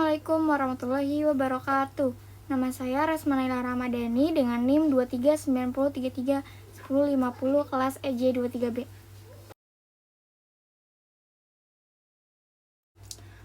Assalamualaikum warahmatullahi wabarakatuh. Nama saya Resmanaila Ramadhani dengan NIM 2390331050 kelas EJ23B.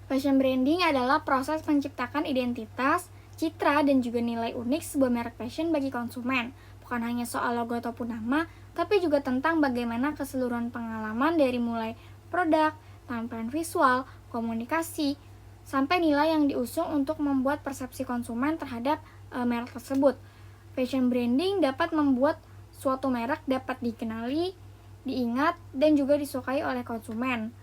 Fashion branding adalah proses menciptakan identitas, citra, dan juga nilai unik sebuah merek fashion bagi konsumen. Bukan hanya soal logo ataupun nama, tapi juga tentang bagaimana keseluruhan pengalaman dari mulai produk, tampilan visual, komunikasi, sampai nilai yang diusung untuk membuat persepsi konsumen terhadap merek tersebut. Fashion branding dapat membuat suatu merek dapat dikenali, diingat, dan juga disukai oleh konsumen.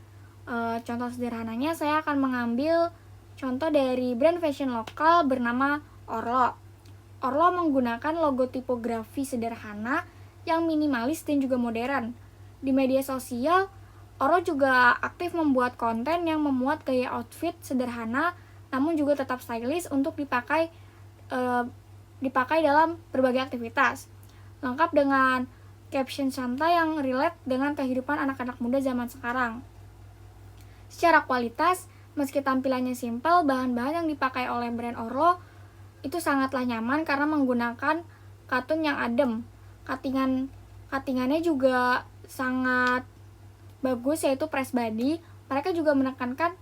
Contoh sederhananya saya akan mengambil contoh dari brand fashion lokal bernama Orlo. Orlo menggunakan logo tipografi sederhana yang minimalis dan juga modern. Di media sosial, Orlo juga aktif membuat konten yang memuat gaya outfit sederhana namun juga tetap stylish untuk dipakai dalam berbagai aktivitas. Lengkap dengan caption santai yang relate dengan kehidupan anak-anak muda zaman sekarang. Secara kualitas, meski tampilannya simpel, bahan-bahan yang dipakai oleh brand Orlo itu sangatlah nyaman karena menggunakan katun yang adem. Cuttingannya juga sangat bagus, yaitu press body. Mereka juga menekankan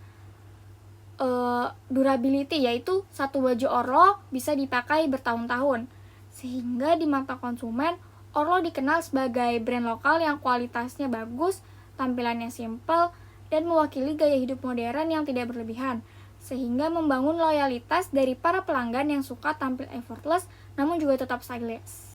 durability, yaitu satu baju Orlo bisa dipakai bertahun-tahun. Sehingga di mata konsumen, Orlo dikenal sebagai brand lokal yang kualitasnya bagus, tampilannya simpel, dan mewakili gaya hidup modern yang tidak berlebihan, sehingga membangun loyalitas dari para pelanggan yang suka tampil effortless namun juga tetap stylish.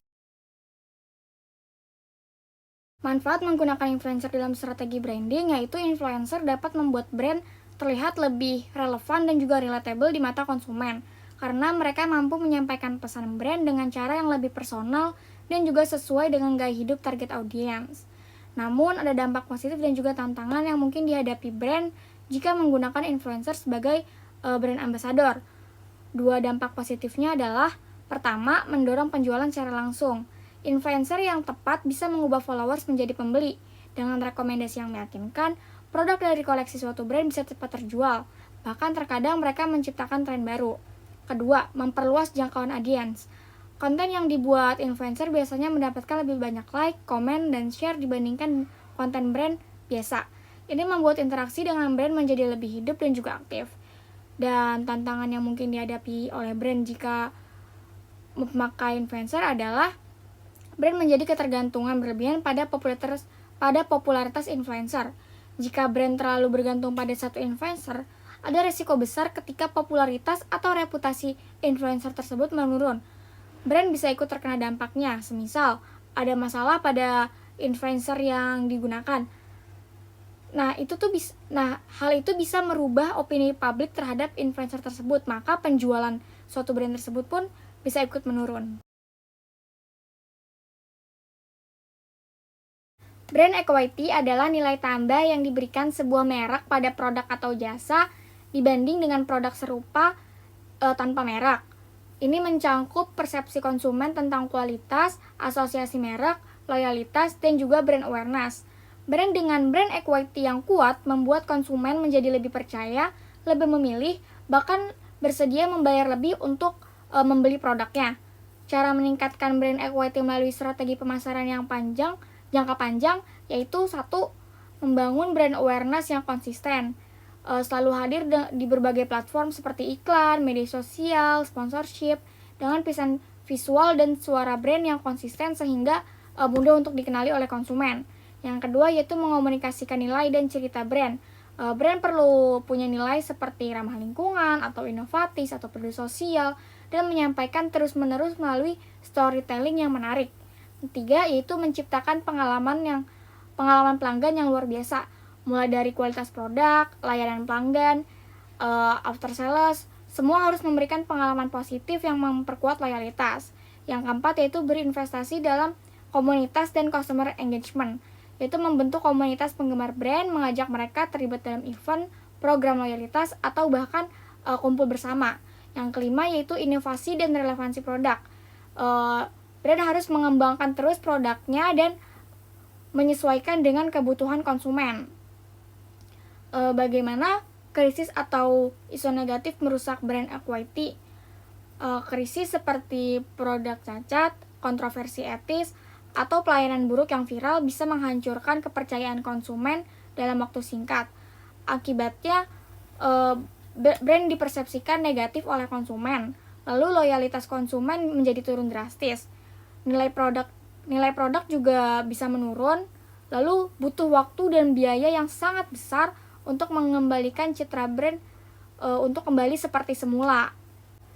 Manfaat menggunakan influencer dalam strategi branding, yaitu influencer dapat membuat brand terlihat lebih relevan dan juga relatable di mata konsumen, karena mereka mampu menyampaikan pesan brand dengan cara yang lebih personal dan juga sesuai dengan gaya hidup target audience. Namun, ada dampak positif dan juga tantangan yang mungkin dihadapi brand jika menggunakan influencer sebagai brand ambassador. Dua dampak positifnya adalah, pertama, mendorong penjualan secara langsung. Influencer yang tepat bisa mengubah followers menjadi pembeli. Dengan rekomendasi yang meyakinkan, produk dari koleksi suatu brand bisa cepat terjual. Bahkan terkadang mereka menciptakan tren baru. Kedua, memperluas jangkauan audiens. Konten yang dibuat influencer biasanya mendapatkan lebih banyak like, komen, dan share dibandingkan konten brand biasa. Ini membuat interaksi dengan brand menjadi lebih hidup dan juga aktif. Dan tantangan yang mungkin dihadapi oleh brand jika memakai influencer adalah brand menjadi ketergantungan berlebihan pada popularitas influencer. Jika brand terlalu bergantung pada satu influencer, ada risiko besar ketika popularitas atau reputasi influencer tersebut menurun. Brand bisa ikut terkena dampaknya, semisal ada masalah pada influencer yang digunakan. Hal itu bisa merubah opini publik terhadap influencer tersebut, maka penjualan suatu brand tersebut pun bisa ikut menurun. Brand equity adalah nilai tambah yang diberikan sebuah merek pada produk atau jasa dibanding dengan produk serupa tanpa merek. Ini mencangkup persepsi konsumen tentang kualitas, asosiasi merek, loyalitas, dan juga brand awareness. Brand dengan brand equity yang kuat membuat konsumen menjadi lebih percaya, lebih memilih, bahkan bersedia membayar lebih untuk membeli produknya. Cara meningkatkan brand equity melalui strategi pemasaran yang jangka panjang, yaitu 1. Membangun brand awareness yang konsisten. Selalu hadir di berbagai platform seperti iklan, media sosial, sponsorship, dengan pesan visual dan suara brand yang konsisten sehingga mudah untuk dikenali oleh konsumen. Yang kedua yaitu mengomunikasikan nilai dan cerita brand. Brand perlu punya nilai seperti ramah lingkungan atau inovatif atau peduli sosial dan menyampaikan terus-menerus melalui storytelling yang menarik. Ketiga yaitu menciptakan pengalaman pelanggan yang luar biasa, mulai dari kualitas produk, layanan pelanggan, after sales, semua harus memberikan pengalaman positif yang memperkuat loyalitas. Yang keempat yaitu berinvestasi dalam komunitas dan customer engagement, yaitu membentuk komunitas penggemar brand, mengajak mereka terlibat dalam event, program loyalitas, atau bahkan kumpul bersama. Yang kelima yaitu inovasi dan relevansi produk. Brand harus mengembangkan terus produknya dan menyesuaikan dengan kebutuhan konsumen. Bagaimana Krisis atau isu negatif merusak brand equity. Krisis seperti produk cacat, kontroversi etis, atau pelayanan buruk yang viral bisa menghancurkan kepercayaan konsumen dalam waktu singkat. Akibatnya, brand dipersepsikan negatif oleh konsumen, lalu loyalitas konsumen menjadi turun drastis. Nilai produk juga bisa menurun, lalu butuh waktu dan biaya yang sangat besar untuk mengembalikan citra brand untuk kembali seperti semula.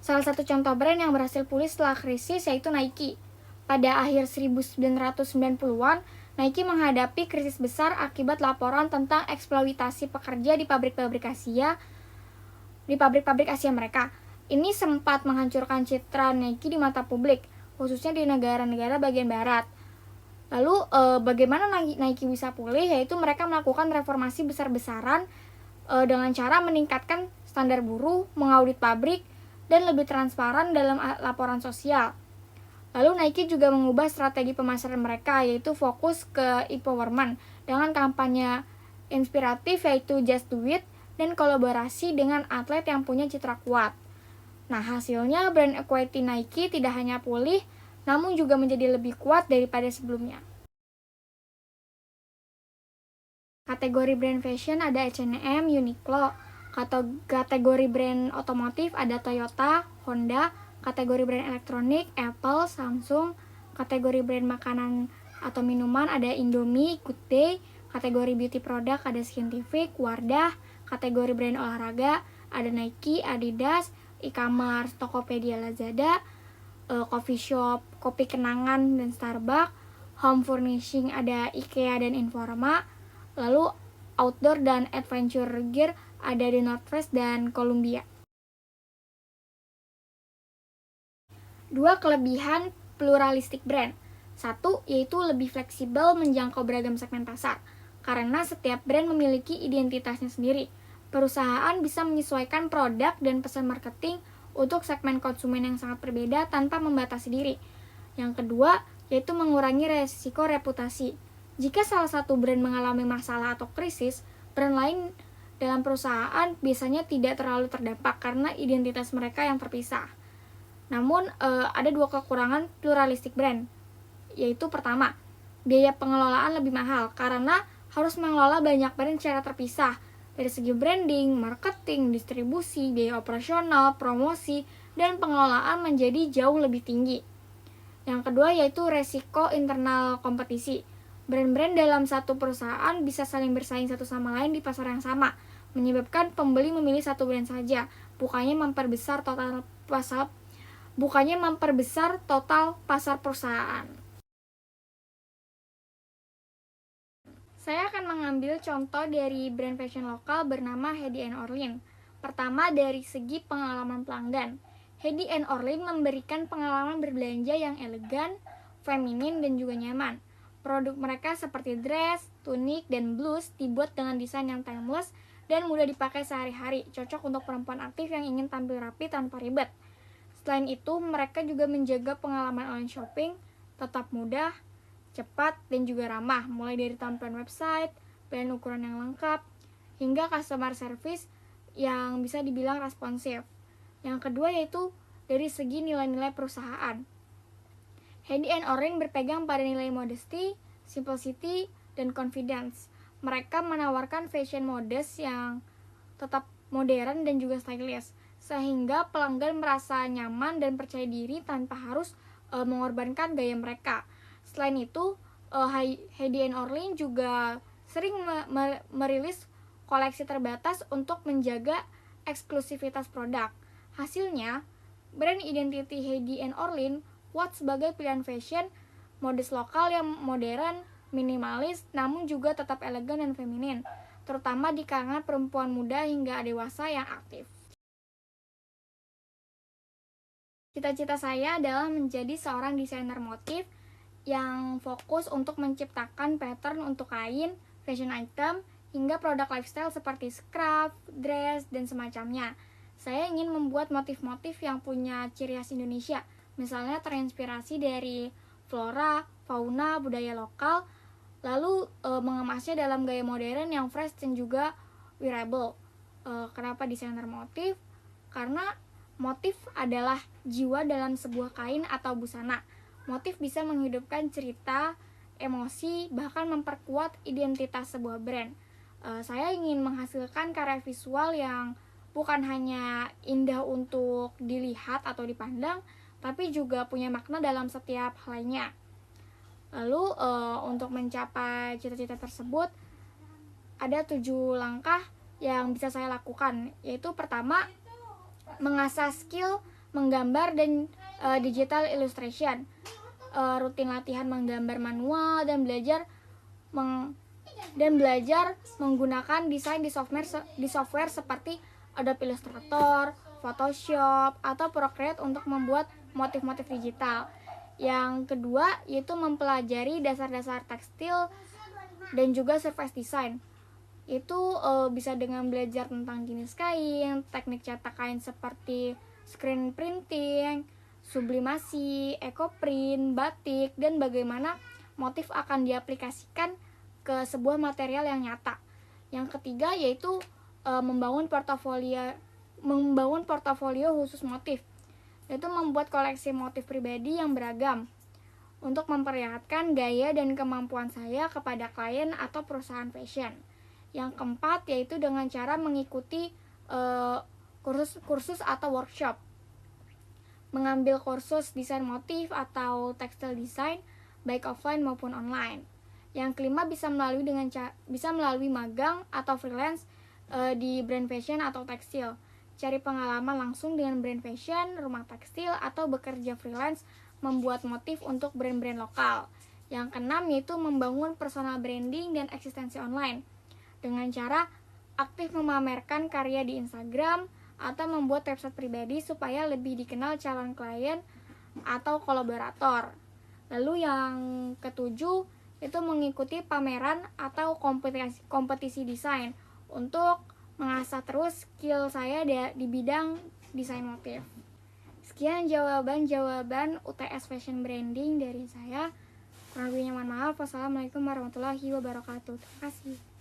Salah satu contoh brand yang berhasil pulih setelah krisis yaitu Nike. Pada akhir 1990-an, Nike menghadapi krisis besar akibat laporan tentang eksploitasi pekerja di pabrik-pabrik Asia mereka. Ini sempat menghancurkan citra Nike di mata publik, khususnya di negara-negara bagian barat. Lalu bagaimana Nike bisa pulih? Yaitu mereka melakukan reformasi besar-besaran dengan cara meningkatkan standar buruh, mengaudit pabrik, dan lebih transparan dalam laporan sosial. Lalu Nike juga mengubah strategi pemasaran mereka, yaitu fokus ke empowerment dengan kampanye inspiratif yaitu Just Do It dan kolaborasi dengan atlet yang punya citra kuat. Nah, hasilnya brand equity Nike tidak hanya pulih, namun juga menjadi lebih kuat daripada sebelumnya. Kategori brand fashion ada H&M, Uniqlo. Kategori brand otomotif ada Toyota, Honda. Kategori brand elektronik Apple, Samsung. Kategori brand makanan atau minuman ada Indomie, Good Day. Kategori beauty product ada Scientific, Wardah. Kategori brand olahraga ada Nike, Adidas. E-commerce Tokopedia, Lazada. Coffee shop, kopi kenangan dan Starbucks. Home furnishing ada IKEA dan Informa. Lalu outdoor dan adventure gear ada The North Face dan Columbia. 2 kelebihan pluralistic brand. 1, yaitu lebih fleksibel menjangkau beragam segmen pasar. Karena setiap brand memiliki identitasnya sendiri. Perusahaan bisa menyesuaikan produk dan pesan marketing untuk segmen konsumen yang sangat berbeda tanpa membatasi diri. Yang kedua, yaitu mengurangi resiko reputasi. Jika salah satu brand mengalami masalah atau krisis, brand lain dalam perusahaan biasanya tidak terlalu terdampak karena identitas mereka yang terpisah. Namun, ada 2 kekurangan pluralistic brand, yaitu pertama, biaya pengelolaan lebih mahal karena harus mengelola banyak brand secara terpisah dari segi branding, marketing, distribusi, biaya operasional, promosi, dan pengelolaan menjadi jauh lebih tinggi. Yang kedua yaitu resiko internal kompetisi. Brand-brand dalam satu perusahaan bisa saling bersaing satu sama lain di pasar yang sama, menyebabkan pembeli memilih satu brand saja, bukannya memperbesar total pasar perusahaan. Saya akan mengambil contoh dari brand fashion lokal bernama Heidi & Orlin. Pertama, dari segi pengalaman pelanggan. Heidi & Orlin memberikan pengalaman berbelanja yang elegan, feminin, dan juga nyaman. Produk mereka seperti dress, tunik, dan blus dibuat dengan desain yang timeless dan mudah dipakai sehari-hari, cocok untuk perempuan aktif yang ingin tampil rapi tanpa ribet. Selain itu, mereka juga menjaga pengalaman online shopping tetap mudah, cepat, dan juga ramah, mulai dari tampilan website, pilihan ukuran yang lengkap, hingga customer service yang bisa dibilang responsif. Yang kedua yaitu dari segi nilai-nilai perusahaan. Heidi & Orlin berpegang pada nilai modesty, simplicity, dan confidence. Mereka menawarkan fashion modest yang tetap modern dan juga stylish, sehingga pelanggan merasa nyaman dan percaya diri tanpa harus mengorbankan gaya mereka. Selain itu, Heidi & Orlin juga sering merilis koleksi terbatas untuk menjaga eksklusivitas produk. Hasilnya, brand identity Heidi & Orlin kuat sebagai pilihan fashion modest lokal yang modern, minimalis, namun juga tetap elegan dan feminin, terutama di kalangan perempuan muda hingga dewasa yang aktif. Cita-cita saya adalah menjadi seorang desainer motif yang fokus untuk menciptakan pattern untuk kain, fashion item, hingga produk lifestyle seperti scarf, dress, dan semacamnya. Saya ingin membuat motif-motif yang punya ciri khas Indonesia, misalnya terinspirasi dari flora, fauna, budaya lokal, lalu mengemasnya dalam gaya modern yang fresh dan juga wearable. Kenapa desainer motif? Karena motif adalah jiwa dalam sebuah kain atau busana. Motif bisa menghidupkan cerita, emosi, bahkan memperkuat identitas sebuah brand. Saya ingin menghasilkan karya visual yang bukan hanya indah untuk dilihat atau dipandang, tapi juga punya makna dalam setiap halnya. Lalu untuk mencapai cita-cita tersebut ada 7 langkah yang bisa saya lakukan, yaitu pertama, mengasah skill menggambar dan digital illustration, rutin latihan menggambar manual dan belajar menggunakan desain di software seperti Adobe Illustrator, Photoshop, atau Procreate untuk membuat motif-motif digital. Yang kedua yaitu mempelajari dasar-dasar tekstil dan juga surface design. Itu bisa dengan belajar tentang jenis kain, teknik cetak kain seperti screen printing, sublimasi, ecoprint, batik, dan bagaimana motif akan diaplikasikan ke sebuah material yang nyata. Yang ketiga yaitu membangun portofolio khusus motif, yaitu membuat koleksi motif pribadi yang beragam untuk memperlihatkan gaya dan kemampuan saya kepada klien atau perusahaan fashion. Yang keempat yaitu dengan cara mengikuti kursus atau workshop, mengambil kursus desain motif atau tekstil design baik offline maupun online. Yang kelima bisa melalui magang atau freelance di brand fashion atau tekstil, cari pengalaman langsung dengan brand fashion, rumah tekstil, atau bekerja freelance membuat motif untuk brand-brand lokal. Yang keenam yaitu membangun personal branding dan eksistensi online dengan cara aktif memamerkan karya di Instagram atau membuat website pribadi supaya lebih dikenal calon klien atau kolaborator. Lalu yang ketujuh itu mengikuti pameran atau kompetisi desain untuk mengasah terus skill saya di bidang desain motif. Sekian jawaban UTS Fashion Branding dari saya. Kurang lebihnya mohon maaf. Wassalamualaikum warahmatullahi wabarakatuh. Terima kasih.